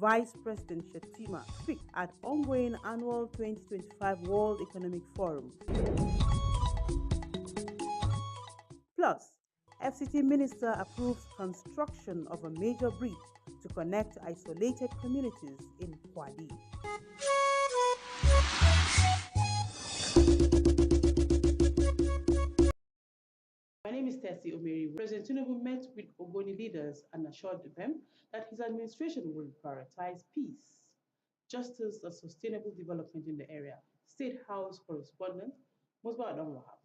Vice President Shettima speak at ongoing annual 2025 World Economic Forum. Plus, FCT Minister approves construction of a major bridge to connect isolated communities in Kwadi. My name is Tessie Omeri. President Tinubu met with Ogoni leaders and assured them that his administration will prioritize peace, justice, and sustainable development in the area. State House correspondent Musba Adam Wahab.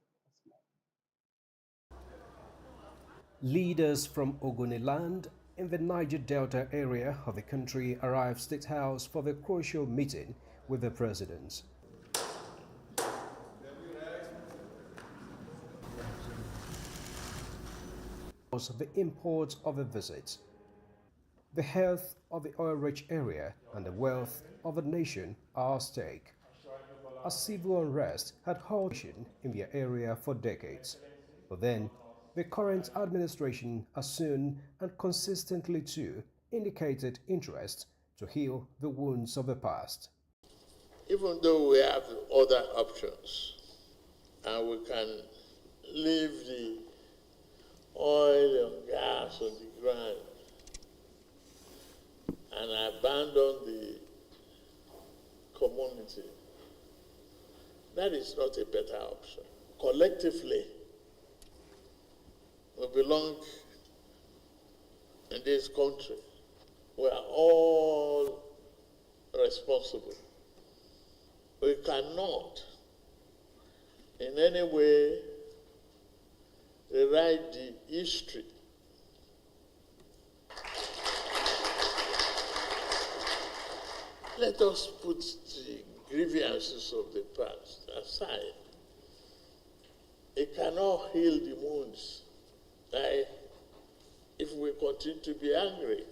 Leaders from Ogoniland in the Niger Delta area of the country arrived State House for the crucial meeting with the president. Was the import of the visit. The health of the oil-rich area and the wealth of the nation are at stake. A civil unrest had halted in the area for decades, but then the current administration has soon and consistently too indicated interest to heal the wounds of the past. Even though we have other options and we can leave the oil and gas on the ground and abandon the community, that is not a better option. Collectively, we belong in this country. We are all responsible. We cannot in any way rewrite the history. Let us put the grievances of the past aside. It cannot heal the wounds if we continue to be angry.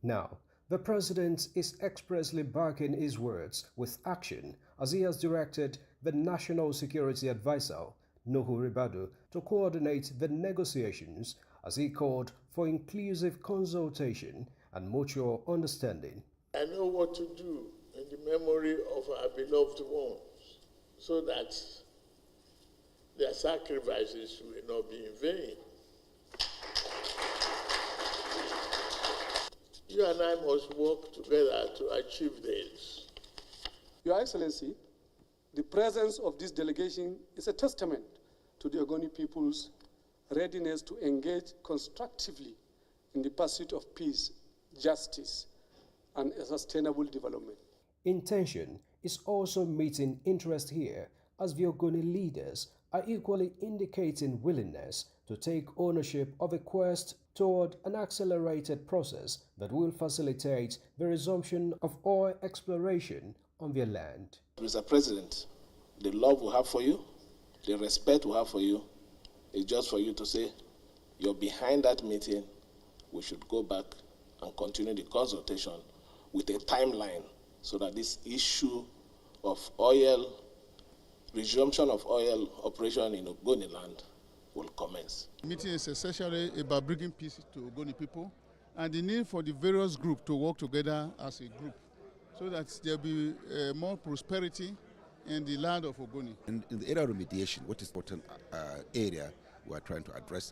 Now, the president is expressly backing his words with action as he has directed the National Security Advisor, Nuhu Ribadu, to coordinate the negotiations as he called for inclusive consultation and mutual understanding. I know what to do in the memory of our beloved ones so that their sacrifices will not be in vain. You and I must work together to achieve this. Your Excellency, the presence of this delegation is a testament to the Ogoni people's readiness to engage constructively in the pursuit of peace, justice, and a sustainable development. Intention is also meeting interest here as the Ogoni leaders are equally indicating willingness to take ownership of a quest toward an accelerated process that will facilitate the resumption of oil exploration on their land. Mr. President, the love we have for you, the respect we have for you, is just for you to say you're behind that meeting. We should go back and continue the consultation with a timeline so that this issue of oil, resumption of oil operation in Ogoni land will commence. The meeting is essentially about bringing peace to Ogoni people and the need for the various groups to work together as a group so that there will be more prosperity in the land of Ogoni. In the area of remediation, what is important area we are trying to address,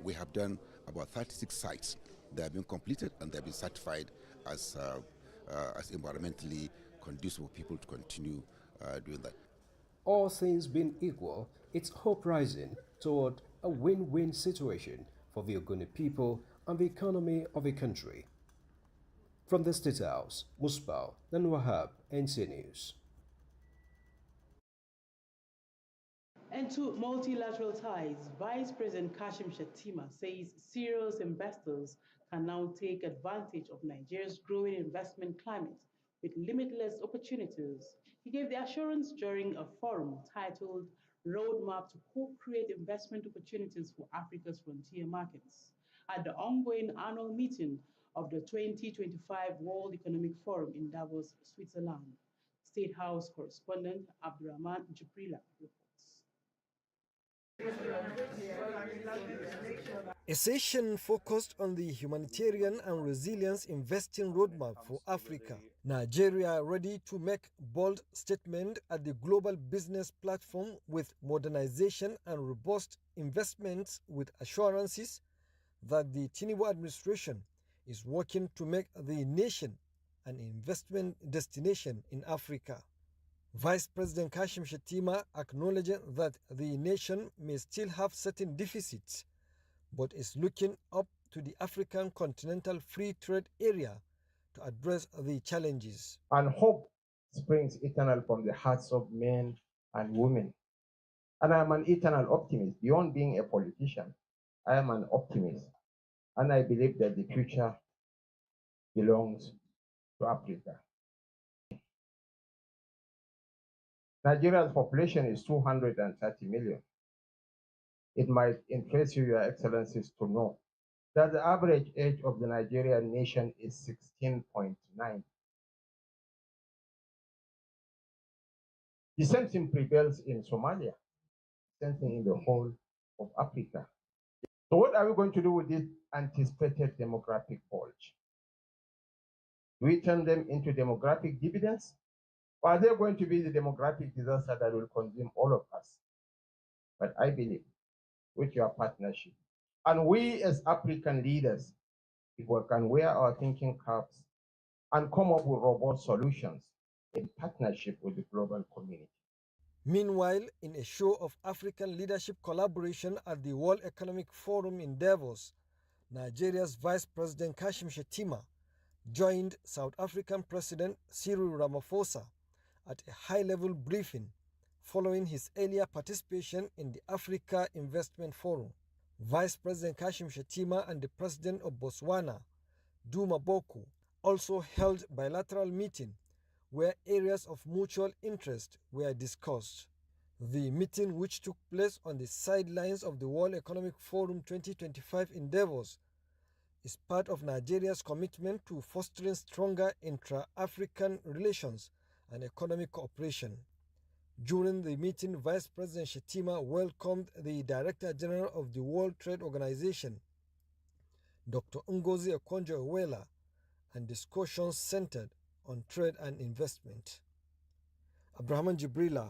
we have done about 36 sites. They have been completed and they have been certified as environmentally conducive for people to continue doing that. All things being equal, it's hope rising toward a win-win situation for the Ogoni people and the economy of the country. From the State House, Musbal Wahab, NC News. And to multilateral ties, Vice President Kashim Shettima says serious investors can now take advantage of Nigeria's growing investment climate with limitless opportunities. He gave the assurance during a forum titled Roadmap to Co-Create Investment Opportunities for Africa's Frontier Markets at the ongoing annual meeting of the 2025 World Economic Forum in Davos, Switzerland. State House correspondent Abdurrahman Jibrila reports. A session focused on the humanitarian and resilience investing roadmap for Africa. Nigeria ready to make bold statement at the global business platform with modernization and robust investments with assurances that the Tinubu administration is working to make the nation an investment destination in Africa. Vice President Kashim Shettima acknowledged that the nation may still have certain deficits, but is looking up to the African Continental Free Trade Area to address the challenges. And hope springs eternal from the hearts of men and women. And I am an eternal optimist. Beyond being a politician, I am an optimist. And I believe that the future belongs to Africa. Nigeria's population is 230 million. It might interest you, Your Excellencies, to know that the average age of the Nigerian nation is 16.9. The same thing prevails in Somalia, same thing in the whole of Africa. So what are we going to do with this anticipated demographic bulge? Do we turn them into demographic dividends? Or are they going to be the demographic disaster that will consume all of us? But I believe with your partnership, and we as African leaders, if we can wear our thinking caps and come up with robust solutions in partnership with the global community. Meanwhile, in a show of African leadership collaboration at the World Economic Forum in Davos, Nigeria's Vice President Kashim Shettima joined South African President Cyril Ramaphosa at a high-level briefing following his earlier participation in the Africa Investment Forum. Vice President Kashim Shettima and the President of Botswana, Duma Boko, also held bilateral meeting where areas of mutual interest were discussed. The meeting, which took place on the sidelines of the World Economic Forum 2025 in Davos, is part of Nigeria's commitment to fostering stronger intra-African relations and economic cooperation. During the meeting, Vice President Shettima welcomed the Director General of the World Trade Organization, Dr. Ngozi Okonjo-Iweala, and discussions centered on trade and investment. Abraham Jibrila,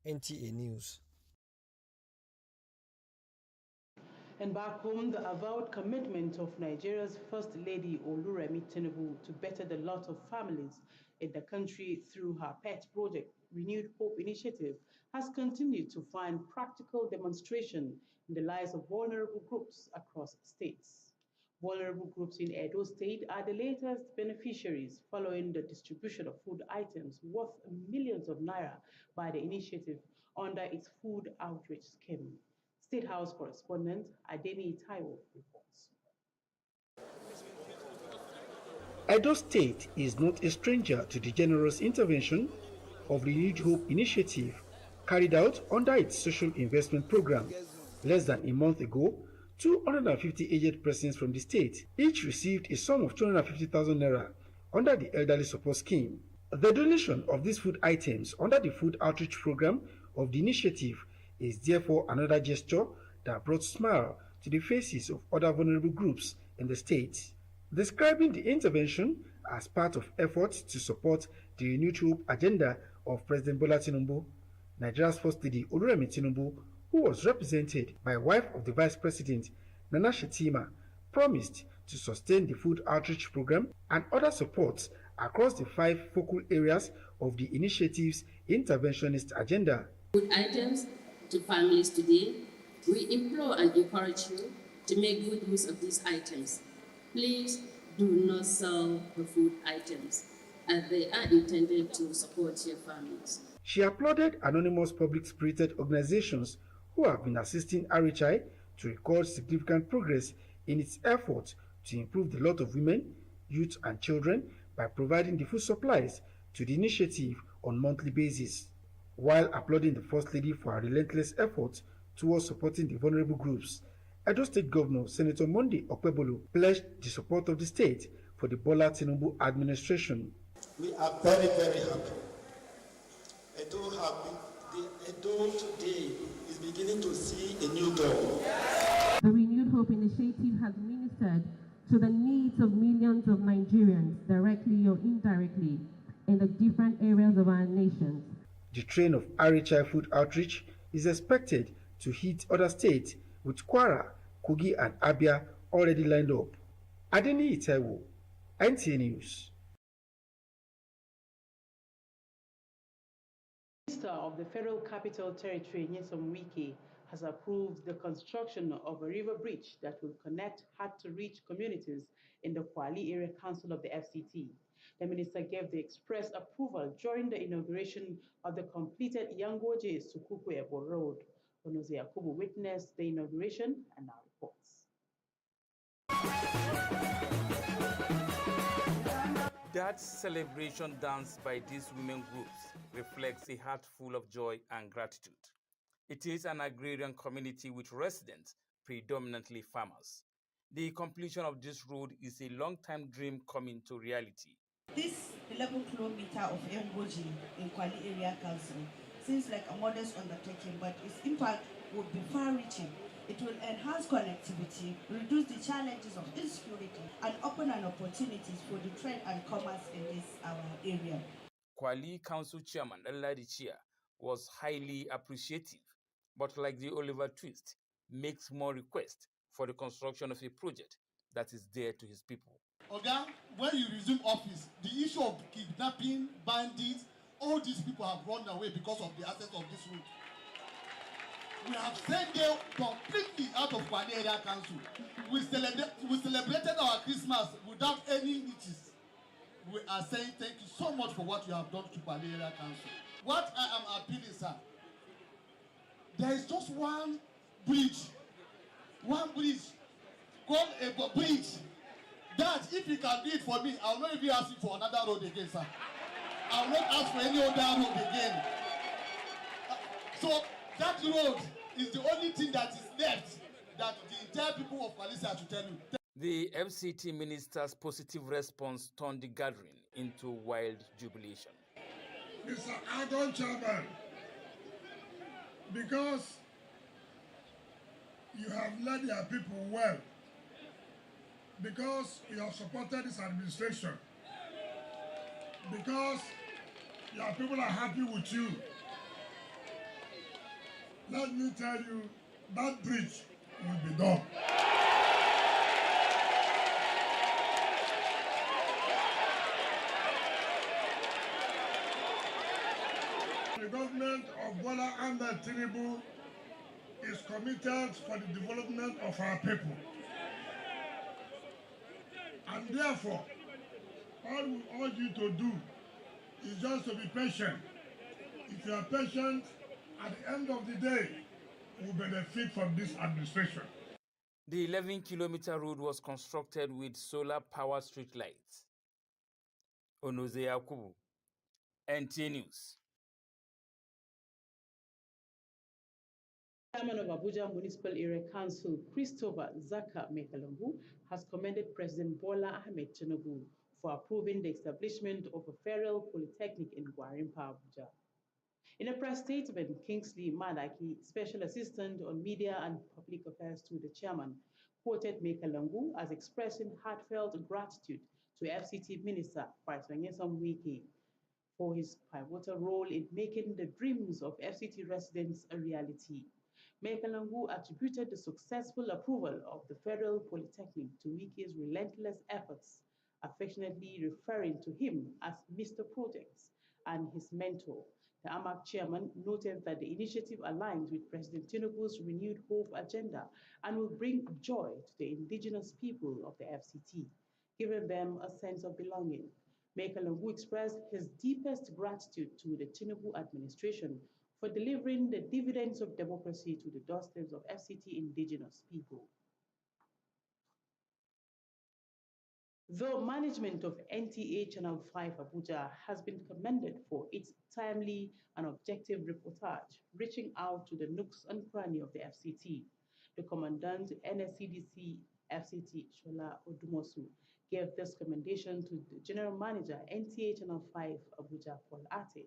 NTA News. And back home, the avowed commitment of Nigeria's First Lady Oluremi Tinubu to better the lot of families in the country through her pet project, Renewed Hope Initiative, has continued to find practical demonstration in the lives of vulnerable groups across states. Vulnerable groups in Edo State are the latest beneficiaries following the distribution of food items worth millions of naira by the initiative under its food outreach scheme. State House correspondent Adeni Taiwo reports. Edo State is not a stranger to the generous intervention of the Renewed Hope Initiative carried out under its social investment program. Less than a month ago, 250 aged persons from the state each received a sum of 250,000 naira under the elderly support scheme. The donation of these food items under the food outreach program of the initiative is therefore another gesture that brought smile to the faces of other vulnerable groups in the state. Describing the intervention as part of efforts to support the Renewed Hope agenda of President Bola Tinubu, Nigeria's First Lady Oluremi Tinubu, who was represented by wife of the Vice President, Nana Shettima, promised to sustain the food outreach program and other supports across the 5 focal areas of the initiative's interventionist agenda. Food items to families today, we implore and encourage you to make good use of these items. Please do not sell the food items, as they are intended to support your families. She applauded anonymous public-spirited organizations who have been assisting RHI to record significant progress in its effort to improve the lot of women, youth and children by providing the food supplies to the initiative on a monthly basis. While applauding the First Lady for her relentless efforts towards supporting the vulnerable groups, Edo State Governor Senator Monday Okpebolo pledged the support of the state for the Bola Tinubu administration. We are very, very happy. Edo today is beginning to see a new dawn. The Renewed Hope Hope initiative has ministered to the needs of millions of Nigerians, directly or indirectly, in the different areas of our nation. The train of RHI food outreach is expected to hit other states, with Kwara, Kogi, and Abia already lined up. Adeni Itewo, NTA News. Minister of the Federal Capital Territory, Nyesom Wike, has approved the construction of a river bridge that will connect hard-to-reach communities in the Kwali Area Council of the FCT. The minister gave the express approval during the inauguration of the completed Yangoje Sukukwe Road. Onoze Yakubu witnessed the inauguration and now reports. That celebration dance by these women groups reflects a heart full of joy and gratitude. It is an agrarian community with residents, predominantly farmers. The completion of this road is a long-time dream coming to reality. This 11 kilometer of Yangoji in Kwali Area Council seems like a modest undertaking, but its impact would be far-reaching. It will enhance connectivity, reduce the challenges of insecurity, and open an opportunities for the trade and commerce in this our area. Kwali Council Chairman Nladi Chia was highly appreciative, but like the Oliver Twist, makes more requests for the construction of a project that is dear to his people. Oga, when you resume office, the issue of kidnapping, bandits, all these people have run away because of the access of this route. We have sent them completely out of Kwali Area Council. We celebrated our Christmas without any issues. We are saying thank you so much for what you have done to Kwali Area Council. What I am appealing, sir, there is just one bridge called a bridge. That if you can do it for me, I will not even ask you for another road again, sir. I will not ask for any other road again. So that road is the only thing that is left that the entire people of Kwali have to tell you. The FCT minister's positive response turned the gathering into wild jubilation. Mr. Adon Chairman, because you have led your people well, because you have supported this administration, because your people are happy with you, let me tell you, that bridge will be done. The government of Bola Ahmed Tinubu is committed for the development of our people. And therefore, all we urge you to do is just to be patient. If you are patient, at the end of the day, you will benefit from this administration. The 11-kilometer road was constructed with solar-powered street lights. Onoze Yakubu, NTA News. Chairman of Abuja Municipal Area Council, Christopher Zaka Mekalambu, has commended President Bola Ahmed Tinubu for approving the establishment of a federal polytechnic in Gwarimpa, Abuja. In a press statement, Kingsley Madaki, Special Assistant on Media and Public Affairs to the chairman, quoted Mekalambu as expressing heartfelt gratitude to FCT Minister Nyesom Wike for his pivotal role in making the dreams of FCT residents a reality. Mekalangu attributed the successful approval of the Federal Polytechnic to Wike's relentless efforts, affectionately referring to him as Mr. Projects and his mentor. The AMAC chairman noted that the initiative aligns with President Tinubu's renewed hope agenda and will bring joy to the indigenous people of the FCT, giving them a sense of belonging. Mekalangu expressed his deepest gratitude to the Tinubu administration for delivering the dividends of democracy to the doorsteps of FCT indigenous people. The management of Nta Channel 5 Abuja has been commended for its timely and objective reportage, reaching out to the nooks and crannies of the FCT. The Commandant NSCDC FCT Shola Odumosu gave this commendation to the General Manager Nta Channel 5 Abuja Paul Ate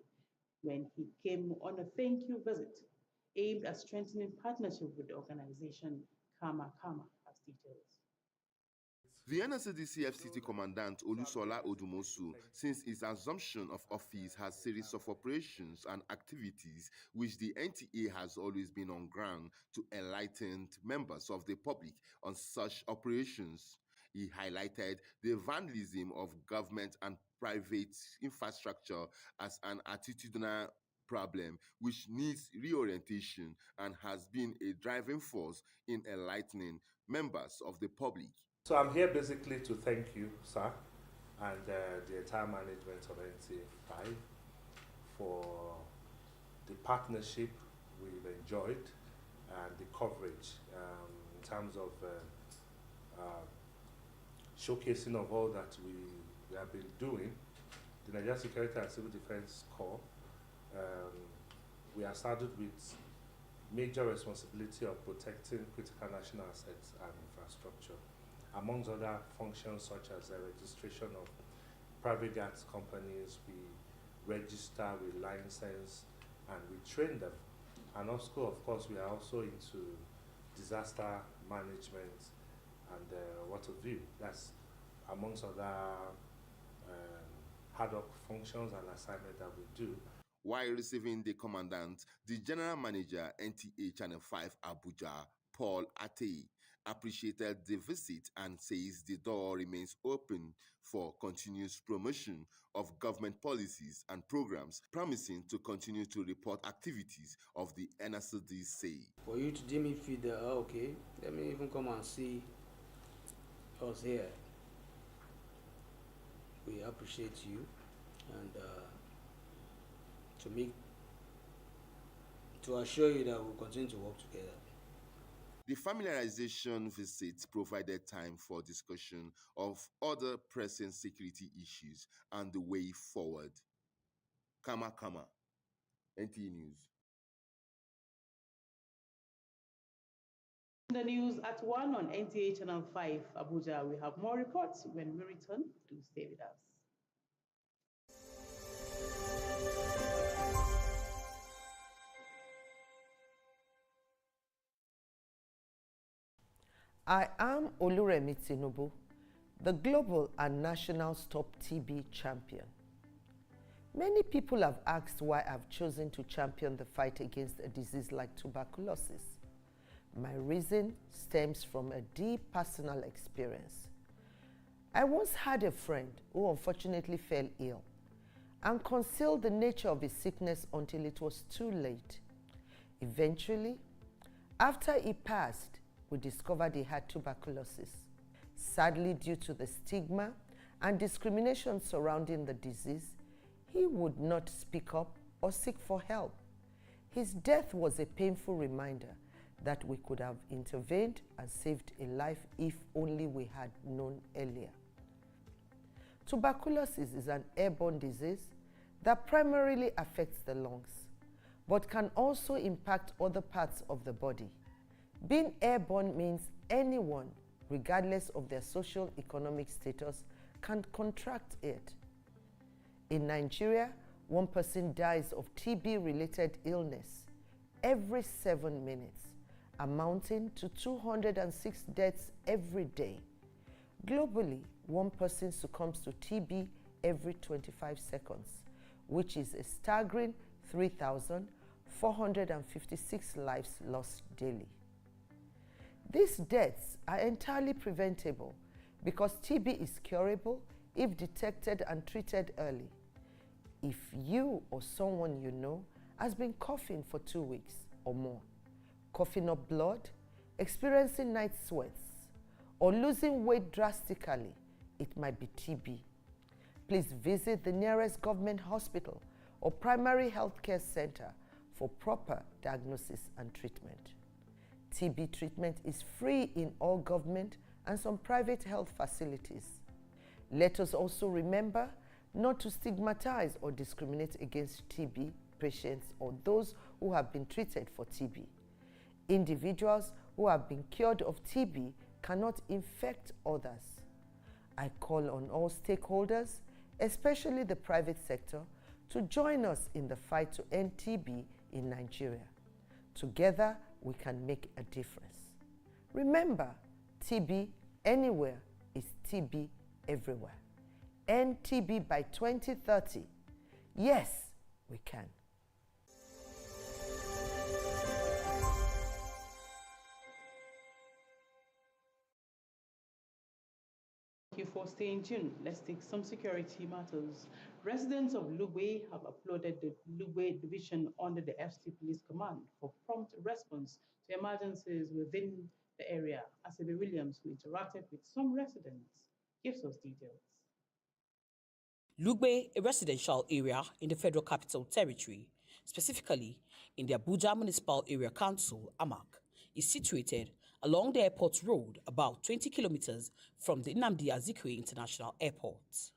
when he came on a thank you visit aimed at strengthening partnership with the organization Kama Kama, as details. The NSCDC FCT Commandant Olusola Odumosu, since its assumption of office, has a series of operations and activities which the NTA has always been on ground to enlighten members of the public on such operations. He highlighted the vandalism of government and private infrastructure as an attitudinal problem which needs reorientation and has been a driving force in enlightening members of the public. So I'm here basically to thank you, sir, and the entire management of NTA5 for the partnership we've enjoyed and the coverage in terms of showcasing of all that we have been doing. The Nigeria Security and Civil Defense Corps, we are saddled with major responsibility of protecting critical national assets and infrastructure, amongst other functions such as the registration of private gas companies. We register, we license, and we train them. And also, of course, we are also into disaster management and water view. That's amongst other ad hoc functions and assignments that we do. While receiving the commandant, the general manager, Nta Channel 5 Abuja, Paul Ate, appreciated the visit and says the door remains open for continuous promotion of government policies and programs, promising to continue to report activities of the NSCDC. For you to deem me feel that, okay, let me even come and see us here. We appreciate you, and to assure you that we'll continue to work together. The familiarization visits provided time for discussion of other pressing security issues and the way forward. Kama, NTA News. The news at 1 on Nta Channel 5 Abuja. We have more reports when we return. Do stay with us. I am Oluremi Tinubu, the global and national Stop TB champion. Many people have asked why I've chosen to champion the fight against a disease like tuberculosis. My reason stems from a deep personal experience. I once had a friend who unfortunately fell ill and concealed the nature of his sickness until it was too late. Eventually, after he passed, we discovered he had tuberculosis. Sadly, due to the stigma and discrimination surrounding the disease, he would not speak up or seek for help. His death was a painful reminder that we could have intervened and saved a life if only we had known earlier. Tuberculosis is an airborne disease that primarily affects the lungs, but can also impact other parts of the body. Being airborne means anyone, regardless of their social economic status, can contract it. In Nigeria, 1 person dies of TB-related illness every 7 minutes, amounting to 206 deaths every day. Globally, 1 person succumbs to TB every 25 seconds, which is a staggering 3,456 lives lost daily. These deaths are entirely preventable because TB is curable if detected and treated early. If you or someone you know has been coughing for 2 weeks or more, coughing up blood, experiencing night sweats, or losing weight drastically, it might be TB. Please visit the nearest government hospital or primary health care center for proper diagnosis and treatment. TB treatment is free in all government and some private health facilities. Let us also remember not to stigmatize or discriminate against TB patients or those who have been treated for TB. Individuals who have been cured of TB cannot infect others. I call on all stakeholders, especially the private sector, to join us in the fight to end TB in Nigeria. Together, we can make a difference. Remember, TB anywhere is TB everywhere. End TB by 2030. Yes, we can. Thank you for staying tuned. Let's take some security matters. Residents of Lugbe have applauded the Lugbe division under the FCT Police Command for prompt response to emergencies within the area. Asebe Williams, who interacted with some residents, gives us details. Lugbe, a residential area in the Federal Capital Territory, specifically in the Abuja Municipal Area Council, AMAC, is situated along the airport road about 20 kilometers from the Nnamdi Azikiwe International Airport.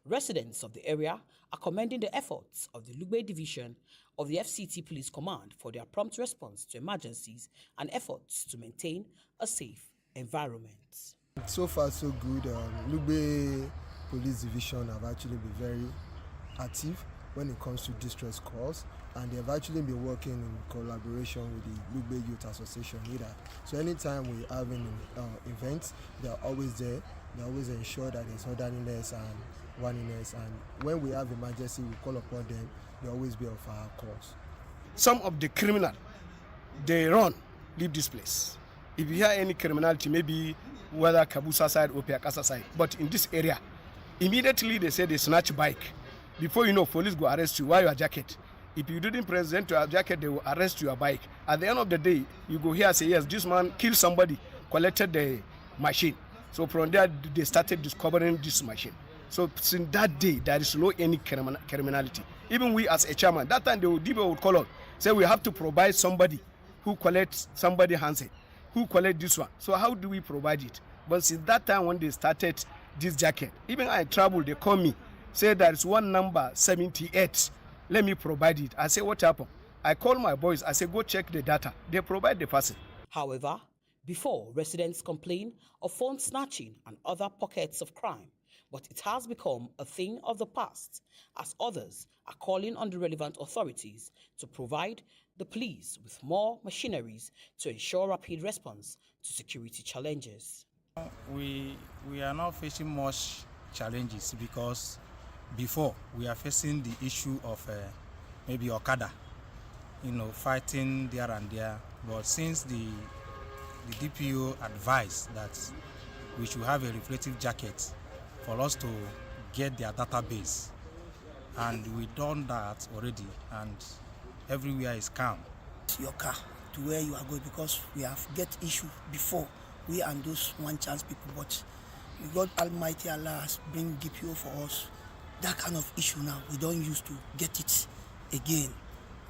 Residents of the area are commending the efforts of the Lugbe Division of the FCT Police Command for their prompt response to emergencies and efforts to maintain a safe environment. So far, so good. Lugbe Police Division have actually been very active when it comes to distress calls, and they have actually been working in collaboration with the Lugbe Youth Association leader. So anytime we have an event, they are always there. They always ensure that there's orderliness and oneness, and when we have emergency, we call upon them. They always be of our cause. Some of the criminal, they run, leave this place. If you hear any criminality, maybe whether Kabusa side or Piakasa side, but in this area, immediately they say they snatch bike. Before you know, police go arrest you. Why your jacket? If you didn't present your jacket, they will arrest your bike. At the end of the day, you go here and say, yes, this man killed somebody, collected the machine. So from there, they started discovering this machine. So since that day, there is no any criminality. Even we as a chairman, that time the would call us, say we have to provide somebody who collects somebody handset, who collect this one. So how do we provide it? But since that time when they started this jacket, even I travel, they call me, say there is one number 78. Let me provide it. I say, what happened? I call my boys. I say, go check the data. They provide the person. However, before, residents complain of phone snatching and other pockets of crime, but it has become a thing of the past, as others are calling on the relevant authorities to provide the police with more machineries to ensure rapid response to security challenges. We are now facing much challenges because before we are facing the issue of maybe Okada, fighting there and there. But since the DPO advised that we should have a reflective jacket for us to get their database, and we've done that already, and everywhere is calm. Your car to where you are going, because we have get issue before, we and those one chance people, but God Almighty Allah has bring DPO for us. That kind of issue now, we don't used to get it again.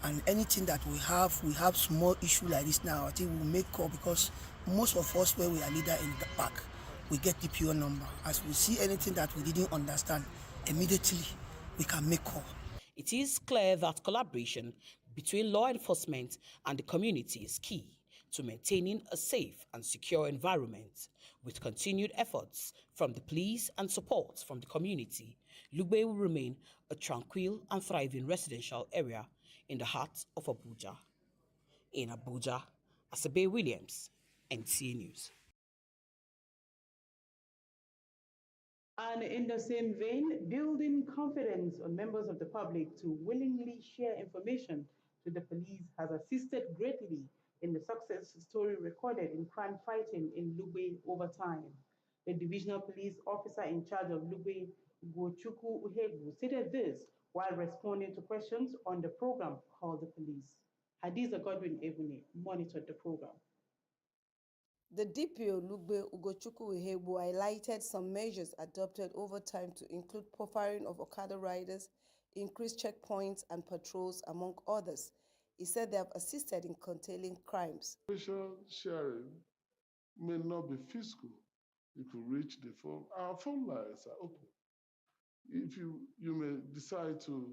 And anything that we have small issue like this now, I think we'll make call, because most of us where we are leader in the park, we get DPO number. As we see anything that we didn't understand, immediately we can make call. It is clear that collaboration between law enforcement and the community is key to maintaining a safe and secure environment. With continued efforts from the police and support from the community, Lugbe will remain a tranquil and thriving residential area in the heart of Abuja. In Abuja, Asebe Williams, NTA News. And in the same vein, building confidence on members of the public to willingly share information to the police has assisted greatly in the success story recorded in crime fighting in Lugbe over time. The divisional police officer in charge of Lugbe, Ugochukwu Uhegbu, stated this while responding to questions on the program called The Police. Hadiza Godwin Ebune monitored the program. The DPO Lugbe Ugochukwu Uhegbu highlighted some measures adopted over time to include profiling of Okada riders, increased checkpoints and patrols, among others. He said they have assisted in containing crimes. Information sharing may not be physical. You could reach the phone. Our phone lines are open. If you may decide to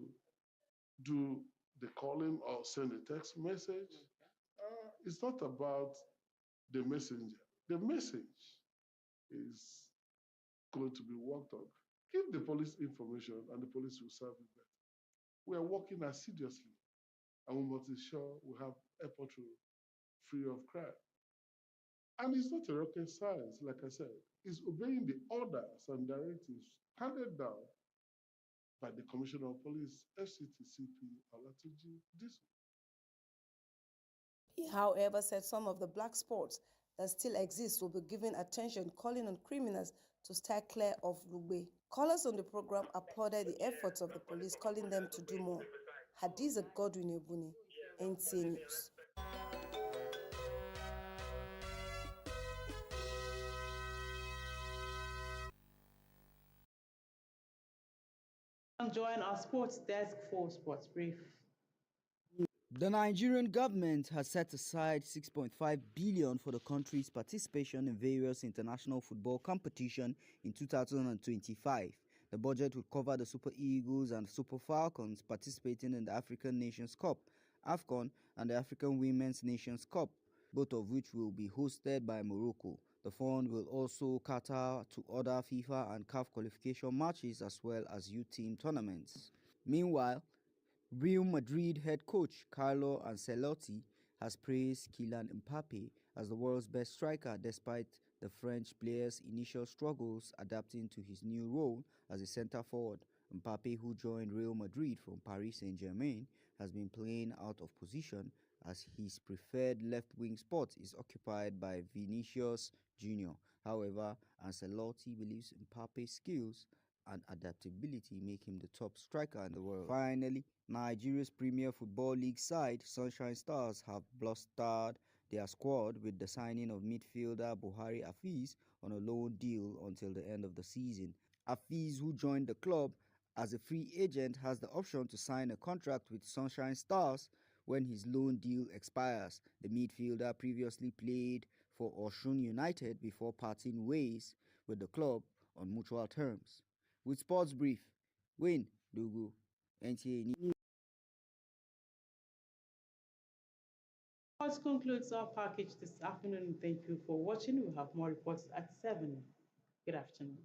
do the calling or send a text message, it's not about the messenger. The message is going to be worked on. Give the police information and the police will serve you better. We are working assiduously and we must ensure we have airport road free of crime. And it's not a rocket science, like I said. It's obeying the orders and directives handed down by the Commissioner of Police, FCT CP Olatunji Diso. He, however, said some of the black spots that still exist will be given attention, calling on criminals to stay clear of Lugbe. Callers on the program applauded the efforts of the police, calling them to do more. Hadiza Godwin Ebuni, NTA News. Join our sports desk for Sports Brief. The Nigerian government has set aside 6.5 billion for the country's participation in various international football competition in 2025. The budget will cover the Super Eagles and Super Falcons participating in the African Nations Cup, AFCON, and the African Women's Nations Cup, both of which will be hosted by Morocco. The fund will also cater to other FIFA and CAF qualification matches as well as youth team tournaments. Meanwhile, Real Madrid head coach Carlo Ancelotti has praised Kylian Mbappe as the world's best striker despite the French player's initial struggles adapting to his new role as a centre-forward. Mbappe, who joined Real Madrid from Paris Saint-Germain, has been playing out of position as his preferred left-wing spot is occupied by Vinicius Jr. However, Ancelotti believes Mbappe's skills and adaptability make him the top striker in the world. Finally, Nigeria's Premier Football League side, Sunshine Stars, have bolstered their squad with the signing of midfielder Buhari Afiz on a loan deal until the end of the season. Afiz, who joined the club as a free agent, has the option to sign a contract with Sunshine Stars when his loan deal expires. The midfielder previously played for Osun United before parting ways with the club on mutual terms. With Sports Brief, Wayne Dugu, NTA News. This concludes our package this afternoon. Thank you for watching. We'll have more reports at 7. Good afternoon.